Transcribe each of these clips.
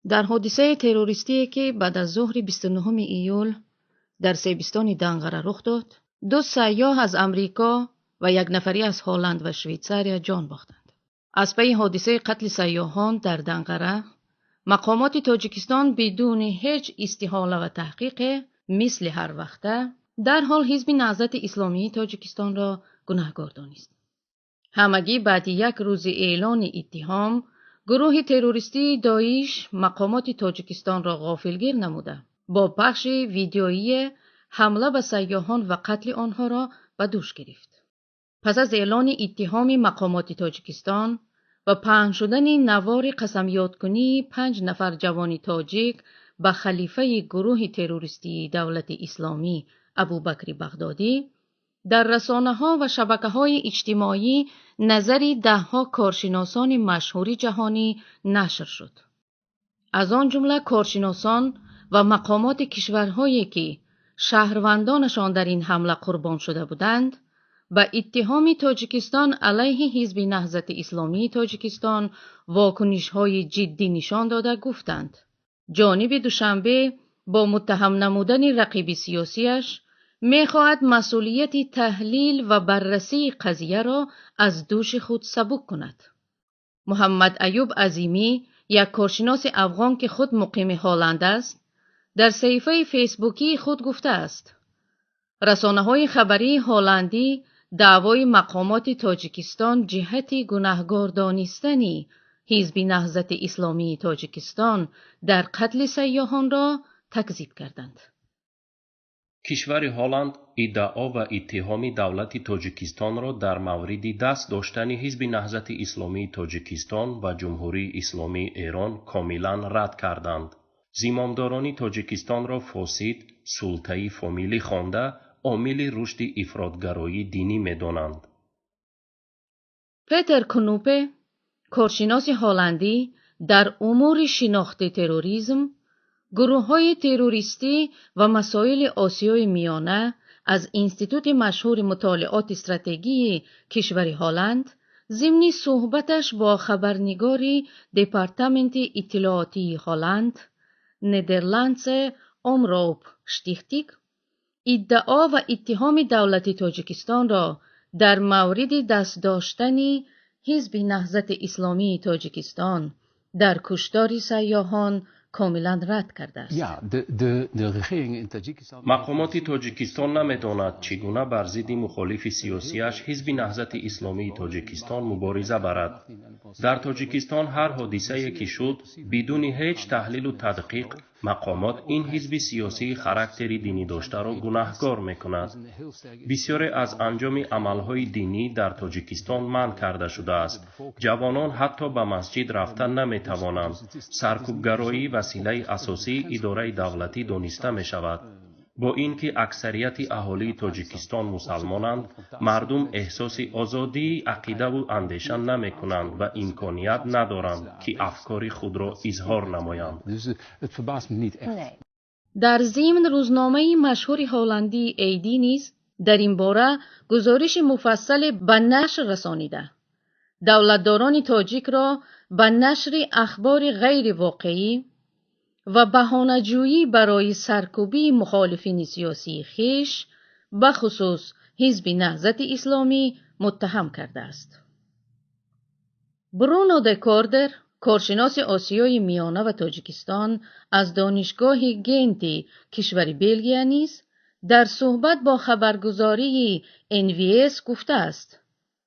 در حادثه تروریستی که بعد از ظهر 29 ایول در سیبستان دنقره رخ داد، 2 سیاح از امریکا و 1 نفری از هلند و شویتزاریا جان باختند. از پی حادثه قتل سیاحان در دنقره، مقامات تاجیکستان بدون هیچ استحاله و تحقیق مثل هر وقته در حال حزب نهضت اسلامی تاجیکستان را گناهکار دانست. همگی بعد 1 روز اعلان اتهام، گروه تروریستی داعش مقامات تاجیکستان را غافلگیر نموده با پخش ویدیویی حمله به سیاحان و قتل آنها را به دوش گرفت. پس از اعلان اتهام مقامات تاجیکستان و پهن شدن نوار قسمیات‌کنی 5 نفر جوان تاجیک به خلیفه گروه تروریستی دولت اسلامی ابوبکر بغدادی، در رسانه‌ها و شبکه‌های اجتماعی نظری 10 کارشناسان مشهور جهانی نشر شد. از آن جمله کارشناسان و مقامات کشورهایی که شهروندانشان در این حمله قربان شده بودند، به اتهام تاجیکستان علیه حزب نهضت اسلامی تاجیکستان واکنش‌های جدی نشان داده گفتند جانب دوشنبه با متهم نمودن رقیب سیاسیش می‌خواهد مسئولیت تحلیل و بررسی قضیه را از دوش خود سبک کند. محمد ایوب عظیمی، یک کارشناس افغان که خود مقیم هلند است، در صفحه فیسبوکی خود گفته است: رسانه‌های خبری هلندی دعوای مقامات تاجیکستان جهت گناهکار دانستن حزب نهضت اسلامی تاجیکستان در قتل سیاحان را تکذیب کردند. کشور هلند ادعا و اتهام دولت تاجیکستان را در مورد دست داشتن حزب نهضت اسلامی تاجیکستان و جمهوری اسلامی ایران کاملا رد کردند. زمامداران تاجیکستان را فاسد، سلطه‌ای فامیلی خوانده عامل رشد افراطگرایی دینی می‌دانند. پتر کنوپه، کارشناس هلندی در امور شناخت تروریسم، گروه‌های تروریستی و مسائل آسیای میانه از انستیتوت مشهور مطالعات استراتژی کشور هلند، ضمن صحبتش با خبرنگار دپارتمنت اطلاعاتی هلند، نیدرلندز امروپ شتیختیک، ادعا و اتهام دولت تاجیکستان را در مورد دست داشتن حزب نهضت اسلامی تاجیکستان در کشتار سیاحان کاملا رد کرده است. مقامات تاجیکستان نمی‌داند چگونه بر ضد مخالف سیاسیش حزب نهضت اسلامی تاجیکستان مبارزه برد. در تاجیکستان هر حادثه‌ای که شد بدون هیچ تحلیل و تدقیق، مقامات این حزب سیاسی خاراکتر دینی داشته را گناهکار می‌کند. بسیاری از انجام عمل‌های دینی در تاجیکستان منع کرده شده است. جوانان حتی به مسجد رفتن نمی‌توانند. سرکوبگرایی وسیله اساسی اداره دولتی دانسته می‌شود. با اینکه اکثریت اهالی تاجیکستان مسلمانند، مردم احساس آزادی عقیده و اندیشه نمی‌کنند و امکانیت ندارند که افکار خود را اظهار نمایند. در ضمن روزنامه مشهور هلندی ایدی نیز در این باره گزارش مفصل به نشر رسانیده. دولتداران تاجیک را به نشر اخبار غیر واقعی و بهانه‌جویی برای سرکوبی مخالفین سیاسی خویش به خصوص حزب نهضت اسلامی متهم کرده است. برونو دکوردر، کارشناس آسیای میانه و تاجیکستان از دانشگاه گنت کشور بلژیک نیز در صحبت با خبرگزاری NVS گفته است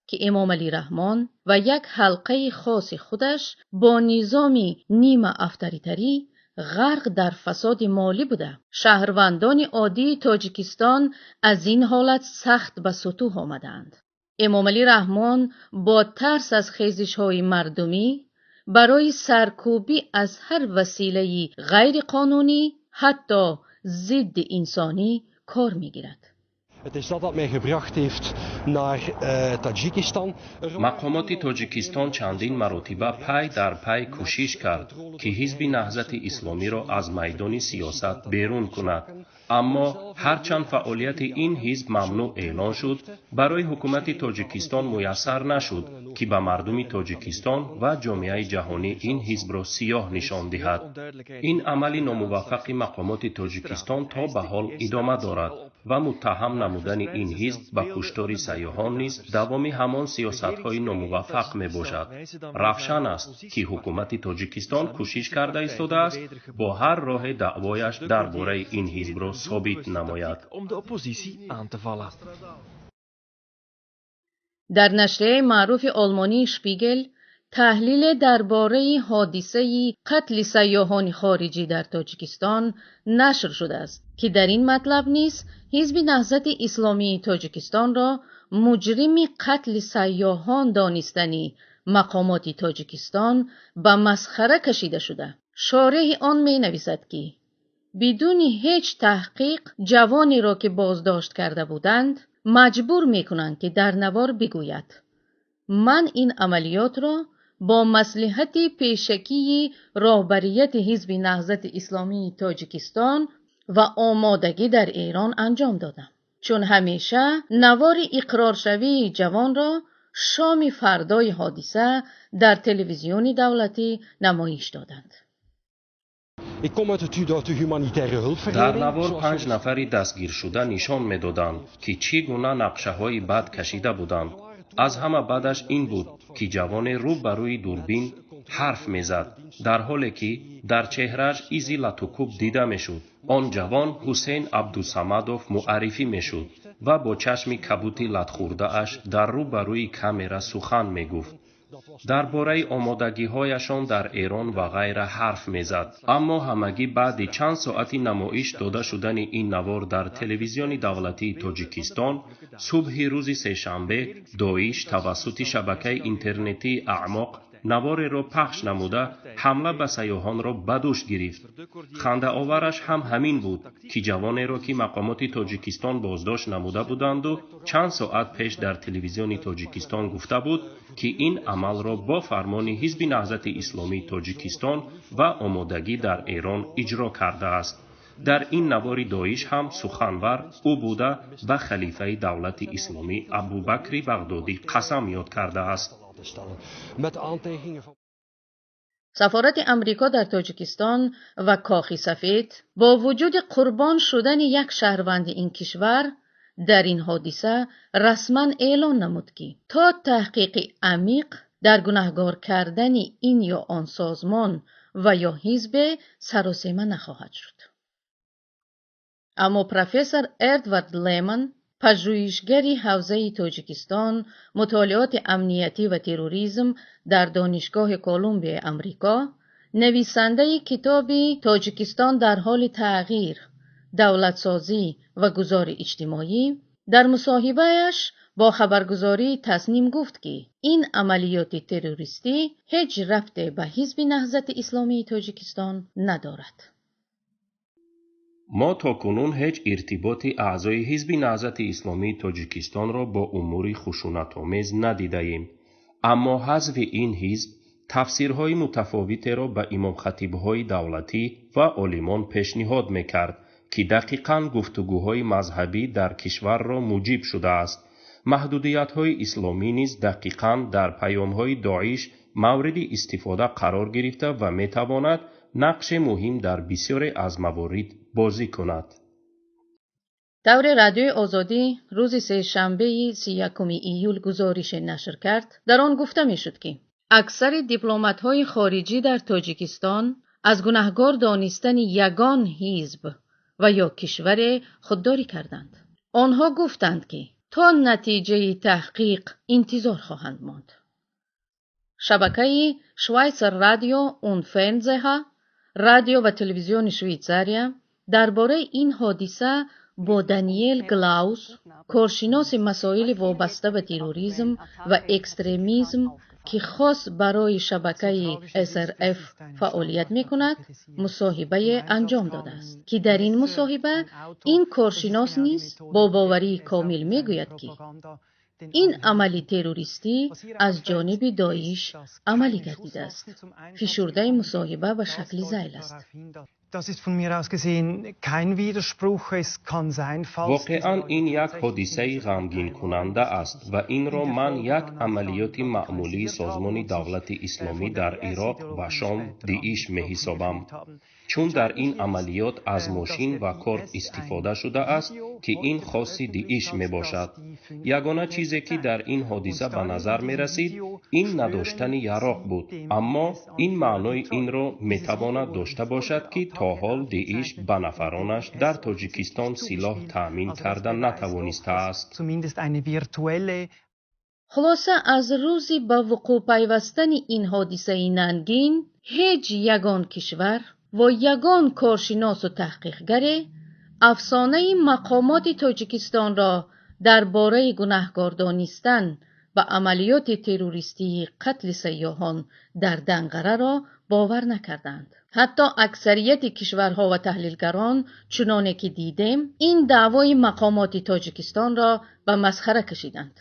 که امام علی رحمان و یک حلقه خاص خودش با نظامی نیمه افطاریتری غرق در فساد مالی بوده. شهروندان عادی تاجیکستان از این حالت سخت به سطوح آمدند. امام علی رحمان با ترس از خیزش‌های مردمی برای سرکوبی از هر وسیله غیر قانونی، حتی ضد انسانی، کار می‌گیرد. Het is dat mij gebracht heeft naar Tadjikistan. مقامات تاجیکستان چندین مرتبه پی در پی کوشش کرد که حزب نهضت اسلامی را از میدان سیاست بیرون کند، اما هرچند فعالیت این حزب ممنوع اعلان شد، برای حکومت تاجیکستان میسر نشد که به مردم تاجیکستان و جامعه جهانی این حزب را سیاه نشان دهد. این عمل ناموفق مقامات تاجیکستان تا به حال ادامه دارد و متهم نمودن این حزب به کشتار سیاحان نیز دوام همان سیاست‌های ناموفق میباشد. روشن است که حکومت تاجیکستان کوشش کرده ایستاده است با هر راه دعوایش درباره این حزب را ثابت نماید. در نشریه معروف آلمانی شپیگل تحلیل درباره حادثه قتل سیاحان خارجی در تاجیکستان نشر شده است که در این مطلب نیز حزب نهضت اسلامی تاجیکستان را مجرم قتل سیاحان دانستنی مقامات تاجیکستان به مسخره کشیده شده. شارح آن می نویسد که بدون هیچ تحقیق جوانی را که بازداشت کرده بودند مجبور می کنند که در نوار بگوید من این عملیات را با مصلحت پیشکی رهبریت حزب نهضت اسلامی تاجیکستان و آمادگی در ایران انجام دادم، چون همیشه نوار اقرارشوی جوان را شام فردای حادثه در تلویزیون دولتی نمایش دادند. در نوار 5 نفری دستگیر شده نشان می‌دادند که چگونه نقشه‌های بد کشیده بودند. از همه بعدش این بود که جوان رو بروی دوربین حرف میزد، در حالی که در چهرهش ایزی لطوکوب دیده میشد. آن جوان حسین عبدالصمدوف معرفی میشد و با چشم کبوت لطخورده اش در رو بروی کامرا سخن میگفت. درباره آمادگی‌هایشان در ایران و غیره حرف میزد، اما همگی بعد چند ساعتی نمایش داده شدن این نوار در تلویزیون دولتی تاجیکستان، صبح روز سه‌شنبه داعش توسط شبکه اینترنتی اعماق نوار را پخش نموده حمله به سیاحان را به دوش گرفت. خنده آورش هم همین بود که جوانی را که مقامات تاجیکستان بازداشت نموده بودند و چند ساعت پیش در تلویزیون تاجیکستان گفته بود که این عمل را با فرمان حزب نهضت اسلامی تاجیکستان و آمادگی در ایران اجرا کرده است. در این نوار داعش هم سخنور او بوده و خلیفه دولت اسلامی ابوبکر بغدادی قسم یاد کرده است. سفارت امریکا در تاجیکستان و کاخ سفید با وجود قربان شدن یک شهروند این کشور در این حادثه رسما اعلان نمود که تا تحقیق عمیق در گناهکار کردن این یا آن سازمان و یا حزب سراسیمه نخواهد شد. اما پروفسور ادوارد لیمن، پژوهشگر حوزه تاجیکستان، مطالعات امنیتی و تروریسم در دانشگاه کلمبیا امریکا، نویسنده کتاب تاجیکستان در حال تغییر، دولتسازی و گذار اجتماعی، در مصاحبه‌اش با خبرگزاری تصنیم گفت که این عملیات تروریستی هیچ ربطی به حزب نهضت اسلامی تاجیکستان ندارد. ما تاکنون هیچ ارتباطی اعضای حزب نهضت اسلامی تاجیکستان را با امور خشونت‌آمیز ندیده‌ایم، اما حذف این حزب تفسیرهای متفاوتی را به امام خطیب‌های دولتی و عالمان پیشنهاد می‌کرد که دقیقاً گفتگوهای مذهبی در کشور را موجب شده است. محدودیت‌های اسلامی نیز دقیقاً در پیام‌های داعش مورد استفاده قرار گرفته و می‌تواند نقش مهم در بسیاری از موارد بازی کند. دور رادیوی آزادی روز سه‌شنبه 31 ایول گزارش نشر کرد. در آن گفته می‌شد که اکثر دیپلمات‌های خارجی در تاجیکستان از گناهکار دانستن یگان حزب و یا کشور خودداری کردند. آنها گفتند که تا نتیجه تحقیق انتظار خواهند ماند. شبکه شوایسر رادیو اون فرنزه، رادیو و تلویزیون شویتزاریا درباره این حادثه با دانیل گلاوس، کارشناس مسائل وابسته به تروریسم و اکستریمیسم که خاص برای شبکه SRF فعالیت می‌کند، مصاحبه انجام داده است که در این مصاحبه این کارشناس نیز با باوری کامل می‌گوید که این عملی تروریستی از جانب داعش عملی گردیده است. فشرده مصاحبه و شکل ذیل است. واقعا این یک حادثه غمگین کننده است و این را من یک عملیات معمولی سازمان دولت اسلامی در عراق و شام داعش می‌حسابم، چون در این عملیات از ماشین و کارت استفاده شده است که این خاص داعش می باشد. یگانه چیزی که در این حادثه به نظر می رسید این نداشتن یراق بود، اما این معنای این را می تواند داشته باشد که تا حال داعش به نفرانش در تاجیکستان سلاح تأمین کردن نتوانسته است. خلاصه از روزی به وقوع پیوستن این حادثه ننگین، هیچ یگان کشور و یگان کارشناس و تحقیقگر افسانه مقامات تاجیکستان را درباره گناهکار دانستن و عملیات تروریستی قتل سیاحان در دنقره را باور نکردند. حتی اکثریت کشورها و تحلیلگران چنانه که دیدیم این دعوای مقامات تاجیکستان را به مسخره کشیدند.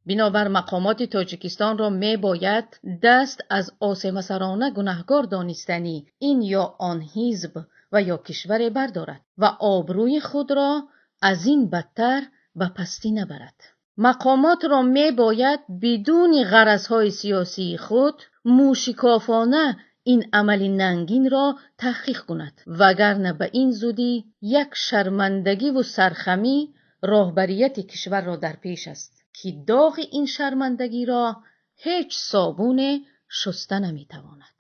بنابر مقامات تاجیکستان را می باید دست از عاصمه‌سرانه گناهکار دانستنی این یا آن حزب و یا کشور بردارد و آبروی خود را از این بدتر به پستی نبرد. مقامات را می باید بدون غرضهای سیاسی خود موشکافانه این عمل ننگین را تحقیق کند، وگرنه به این زودی یک شرمندگی و سرخمی راهبریت کشور را در پیش است که داغ این شرمندگی را هیچ صابون شسته نمیتواند.